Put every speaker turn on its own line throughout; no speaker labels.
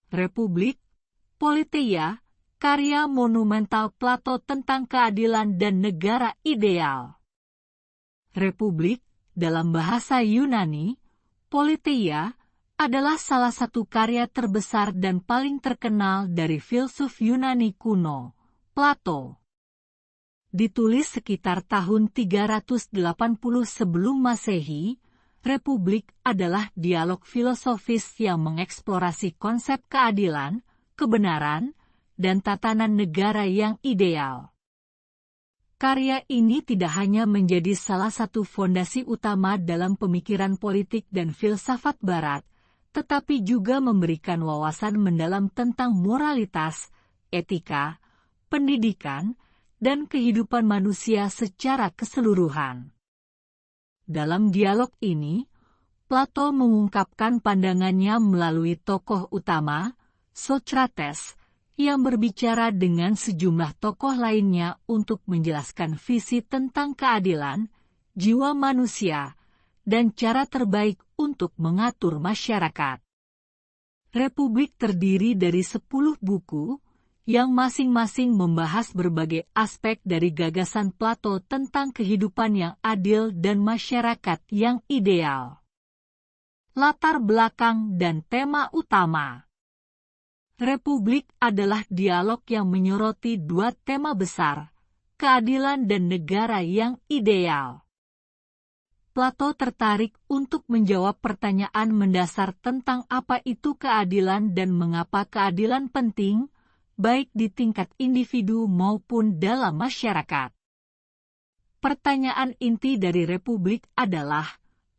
Republik, Politeia, karya monumental Plato tentang keadilan dan negara ideal. Republik, dalam bahasa Yunani, Politeia, adalah salah satu karya terbesar dan paling terkenal dari filsuf Yunani kuno, Plato. Ditulis sekitar tahun 380 sebelum Masehi, Republik adalah dialog filosofis yang mengeksplorasi konsep keadilan, kebenaran, dan tatanan negara yang ideal. Karya ini tidak hanya menjadi salah satu fondasi utama dalam pemikiran politik dan filsafat Barat, tetapi juga memberikan wawasan mendalam tentang moralitas, etika, pendidikan, dan kehidupan manusia secara keseluruhan. Dalam dialog ini, Plato mengungkapkan pandangannya melalui tokoh utama, Socrates, yang berbicara dengan sejumlah tokoh lainnya untuk menjelaskan visi tentang keadilan, jiwa manusia, dan cara terbaik untuk mengatur masyarakat. Republik terdiri dari 10 buku, yang masing-masing membahas berbagai aspek dari gagasan Plato tentang kehidupan yang adil dan masyarakat yang ideal. Latar belakang dan tema utama. Republik adalah dialog yang menyoroti dua tema besar, keadilan dan negara yang ideal. Plato tertarik untuk menjawab pertanyaan mendasar tentang apa itu keadilan dan mengapa keadilan penting, baik di tingkat individu maupun dalam masyarakat. Pertanyaan inti dari Republik adalah,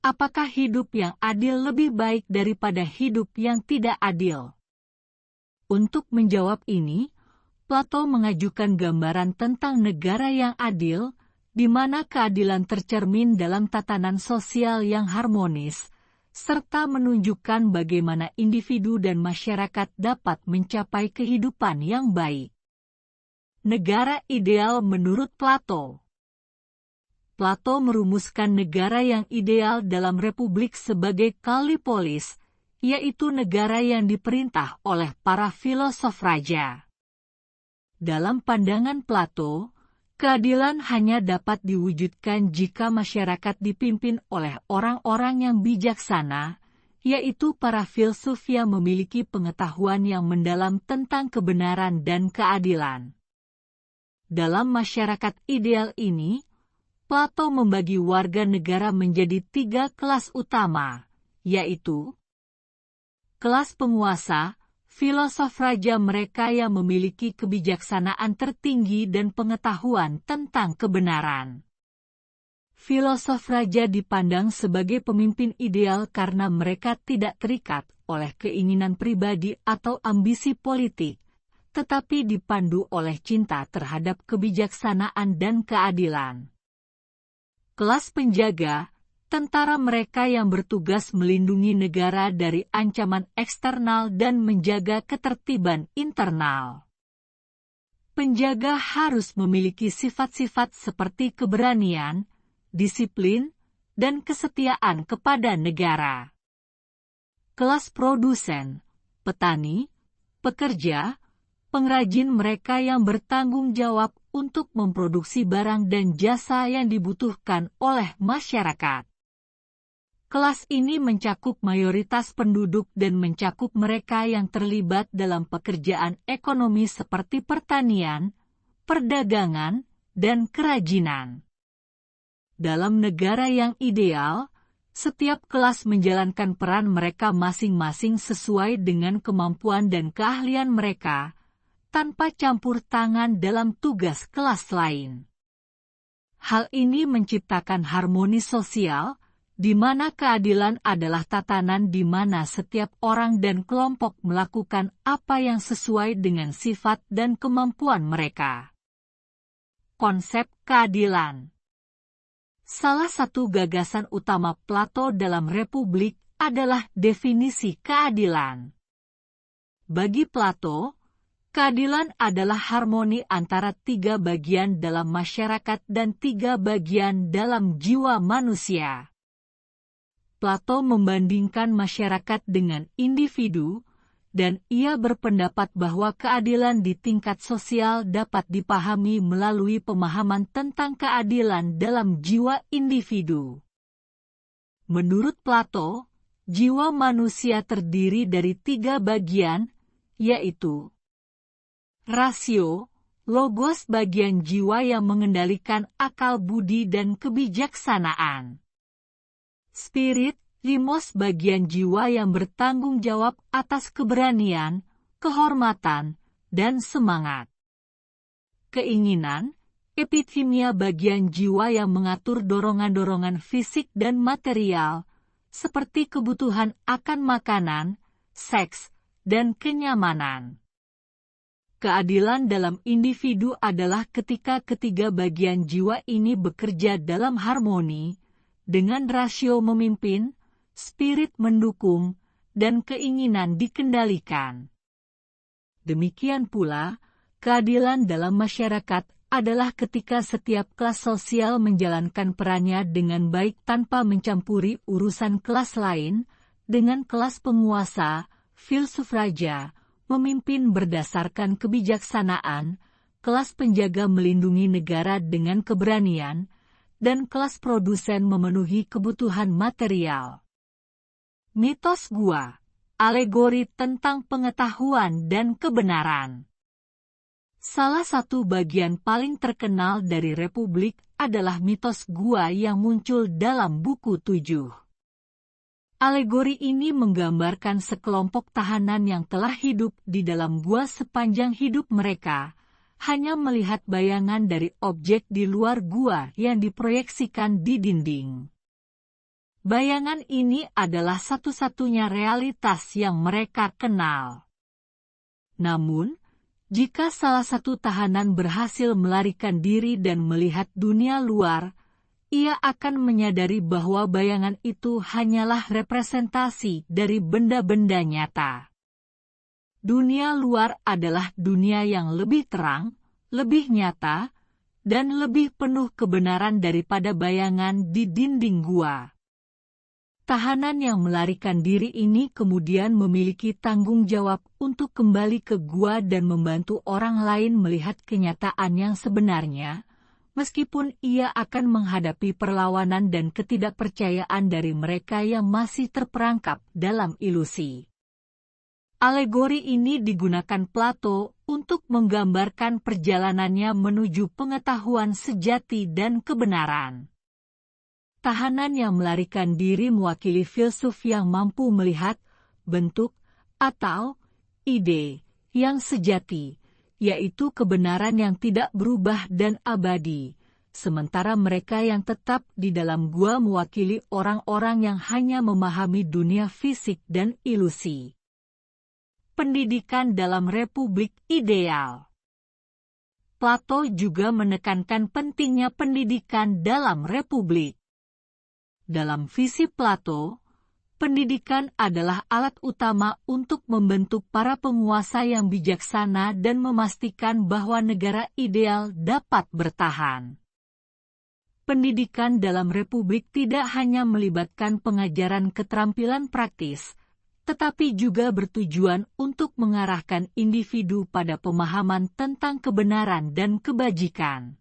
apakah hidup yang adil lebih baik daripada hidup yang tidak adil? Untuk menjawab ini, Plato mengajukan gambaran tentang negara yang adil, di mana keadilan tercermin dalam tatanan sosial yang harmonis, serta menunjukkan bagaimana individu dan masyarakat dapat mencapai kehidupan yang baik. Negara ideal menurut Plato. Plato merumuskan negara yang ideal dalam Republik sebagai Kallipolis, yaitu negara yang diperintah oleh para filosof raja. Dalam pandangan Plato, keadilan hanya dapat diwujudkan jika masyarakat dipimpin oleh orang-orang yang bijaksana, yaitu para filsuf yang memiliki pengetahuan yang mendalam tentang kebenaran dan keadilan. Dalam masyarakat ideal ini, Plato membagi warga negara menjadi 3 kelas utama, yaitu kelas penguasa, filosof raja mereka yang memiliki kebijaksanaan tertinggi dan pengetahuan tentang kebenaran. Filosof raja dipandang sebagai pemimpin ideal karena mereka tidak terikat oleh keinginan pribadi atau ambisi politik, tetapi dipandu oleh cinta terhadap kebijaksanaan dan keadilan. Kelas penjaga, tentara mereka yang bertugas melindungi negara dari ancaman eksternal dan menjaga ketertiban internal. Penjaga harus memiliki sifat-sifat seperti keberanian, disiplin, dan kesetiaan kepada negara. Kelas produsen, petani, pekerja, pengrajin mereka yang bertanggung jawab untuk memproduksi barang dan jasa yang dibutuhkan oleh masyarakat. Kelas ini mencakup mayoritas penduduk dan mencakup mereka yang terlibat dalam pekerjaan ekonomi seperti pertanian, perdagangan, dan kerajinan. Dalam negara yang ideal, setiap kelas menjalankan peran mereka masing-masing sesuai dengan kemampuan dan keahlian mereka, tanpa campur tangan dalam tugas kelas lain. Hal ini menciptakan harmoni sosial, di mana keadilan adalah tatanan di mana setiap orang dan kelompok melakukan apa yang sesuai dengan sifat dan kemampuan mereka. Konsep keadilan. Salah satu gagasan utama Plato dalam Republik adalah definisi keadilan. Bagi Plato, keadilan adalah harmoni antara 3 bagian dalam masyarakat dan 3 bagian dalam jiwa manusia. Plato membandingkan masyarakat dengan individu, dan ia berpendapat bahwa keadilan di tingkat sosial dapat dipahami melalui pemahaman tentang keadilan dalam jiwa individu. Menurut Plato, jiwa manusia terdiri dari 3 bagian, yaitu rasio, logos bagian jiwa yang mengendalikan akal budi dan kebijaksanaan. Spirit, limos bagian jiwa yang bertanggung jawab atas keberanian, kehormatan, dan semangat. Keinginan, epithemia bagian jiwa yang mengatur dorongan-dorongan fisik dan material, seperti kebutuhan akan makanan, seks, dan kenyamanan. Keadilan dalam individu adalah ketika ketiga bagian jiwa ini bekerja dalam harmoni, dengan rasio memimpin, spirit mendukung, dan keinginan dikendalikan. Demikian pula, keadilan dalam masyarakat adalah ketika setiap kelas sosial menjalankan perannya dengan baik tanpa mencampuri urusan kelas lain, dengan kelas penguasa, filsuf raja, memimpin berdasarkan kebijaksanaan, kelas penjaga melindungi negara dengan keberanian, dan kelas produsen memenuhi kebutuhan material. Mitos gua, alegori tentang pengetahuan dan kebenaran. Salah satu bagian paling terkenal dari Republik adalah mitos gua yang muncul dalam buku 7. Alegori ini menggambarkan sekelompok tahanan yang telah hidup di dalam gua sepanjang hidup mereka, hanya melihat bayangan dari objek di luar gua yang diproyeksikan di dinding. Bayangan ini adalah satu-satunya realitas yang mereka kenal. Namun, jika salah satu tahanan berhasil melarikan diri dan melihat dunia luar, ia akan menyadari bahwa bayangan itu hanyalah representasi dari benda-benda nyata. Dunia luar adalah dunia yang lebih terang, lebih nyata, dan lebih penuh kebenaran daripada bayangan di dinding gua. Tahanan yang melarikan diri ini kemudian memiliki tanggung jawab untuk kembali ke gua dan membantu orang lain melihat kenyataan yang sebenarnya, meskipun ia akan menghadapi perlawanan dan ketidakpercayaan dari mereka yang masih terperangkap dalam ilusi. Alegori ini digunakan Plato untuk menggambarkan perjalanannya menuju pengetahuan sejati dan kebenaran. Tahanan yang melarikan diri mewakili filsuf yang mampu melihat bentuk atau ide yang sejati, yaitu kebenaran yang tidak berubah dan abadi, sementara mereka yang tetap di dalam gua mewakili orang-orang yang hanya memahami dunia fisik dan ilusi. Pendidikan dalam Republik ideal. Plato juga menekankan pentingnya pendidikan dalam Republik. Dalam visi Plato, pendidikan adalah alat utama untuk membentuk para penguasa yang bijaksana dan memastikan bahwa negara ideal dapat bertahan. Pendidikan dalam Republik tidak hanya melibatkan pengajaran keterampilan praktis, tetapi juga bertujuan untuk mengarahkan individu pada pemahaman tentang kebenaran dan kebajikan.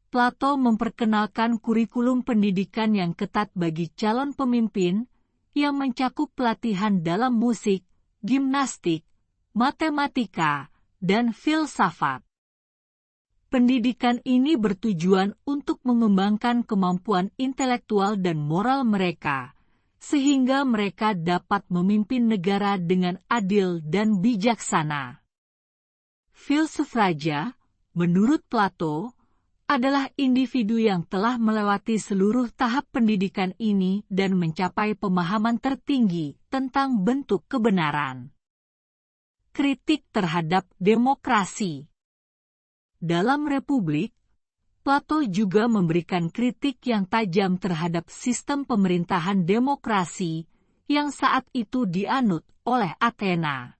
Plato memperkenalkan kurikulum pendidikan yang ketat bagi calon pemimpin, yang mencakup pelatihan dalam musik, gimnastik, matematika, dan filsafat. Pendidikan ini bertujuan untuk mengembangkan kemampuan intelektual dan moral mereka, sehingga mereka dapat memimpin negara dengan adil dan bijaksana. Filsuf raja, menurut Plato, adalah individu yang telah melewati seluruh tahap pendidikan ini dan mencapai pemahaman tertinggi tentang bentuk kebenaran. Kritik terhadap demokrasi. Dalam Republik, Plato juga memberikan kritik yang tajam terhadap sistem pemerintahan demokrasi yang saat itu dianut oleh Athena.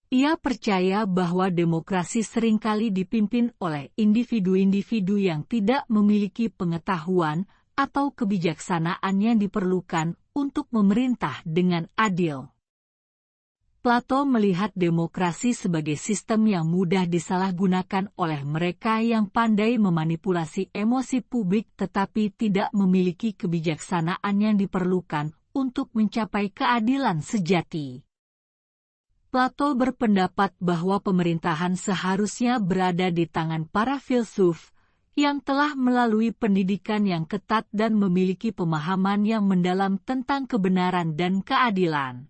Ia percaya bahwa demokrasi seringkali dipimpin oleh individu-individu yang tidak memiliki pengetahuan atau kebijaksanaan yang diperlukan untuk memerintah dengan adil. Plato melihat demokrasi sebagai sistem yang mudah disalahgunakan oleh mereka yang pandai memanipulasi emosi publik tetapi tidak memiliki kebijaksanaan yang diperlukan untuk mencapai keadilan sejati. Plato berpendapat bahwa pemerintahan seharusnya berada di tangan para filsuf yang telah melalui pendidikan yang ketat dan memiliki pemahaman yang mendalam tentang kebenaran dan keadilan.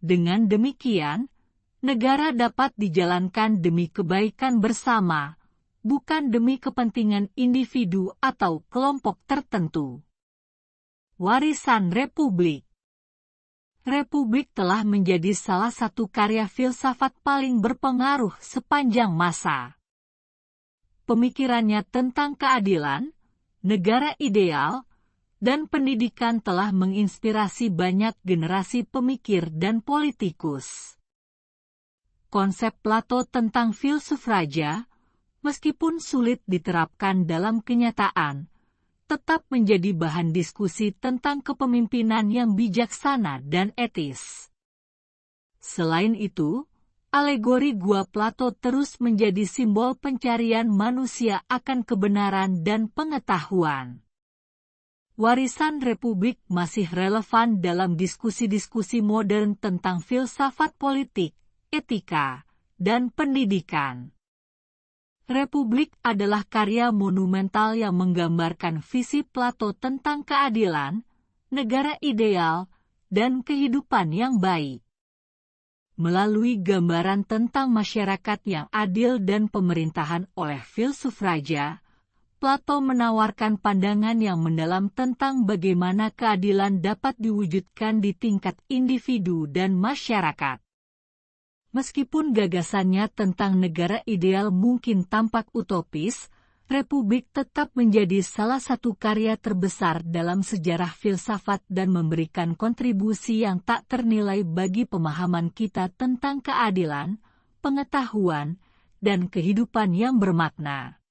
Dengan demikian, negara dapat dijalankan demi kebaikan bersama, bukan demi kepentingan individu atau kelompok tertentu. Warisan Republik. Republik telah menjadi salah satu karya filsafat paling berpengaruh sepanjang masa. Pemikirannya tentang keadilan, negara ideal, dan pendidikan telah menginspirasi banyak generasi pemikir dan politikus. Konsep Plato tentang filsuf raja, meskipun sulit diterapkan dalam kenyataan, tetap menjadi bahan diskusi tentang kepemimpinan yang bijaksana dan etis. Selain itu, alegori gua Plato terus menjadi simbol pencarian manusia akan kebenaran dan pengetahuan. Warisan Republik masih relevan dalam diskusi-diskusi modern tentang filsafat politik, etika, dan pendidikan. Republik adalah karya monumental yang menggambarkan visi Plato tentang keadilan, negara ideal, dan kehidupan yang baik. Melalui gambaran tentang masyarakat yang adil dan pemerintahan oleh filsuf raja, Plato menawarkan pandangan yang mendalam tentang bagaimana keadilan dapat diwujudkan di tingkat individu dan masyarakat. Meskipun gagasannya tentang negara ideal mungkin tampak utopis, Republik tetap menjadi salah satu karya terbesar dalam sejarah filsafat dan memberikan kontribusi yang tak ternilai bagi pemahaman kita tentang keadilan, pengetahuan, dan kehidupan yang bermakna.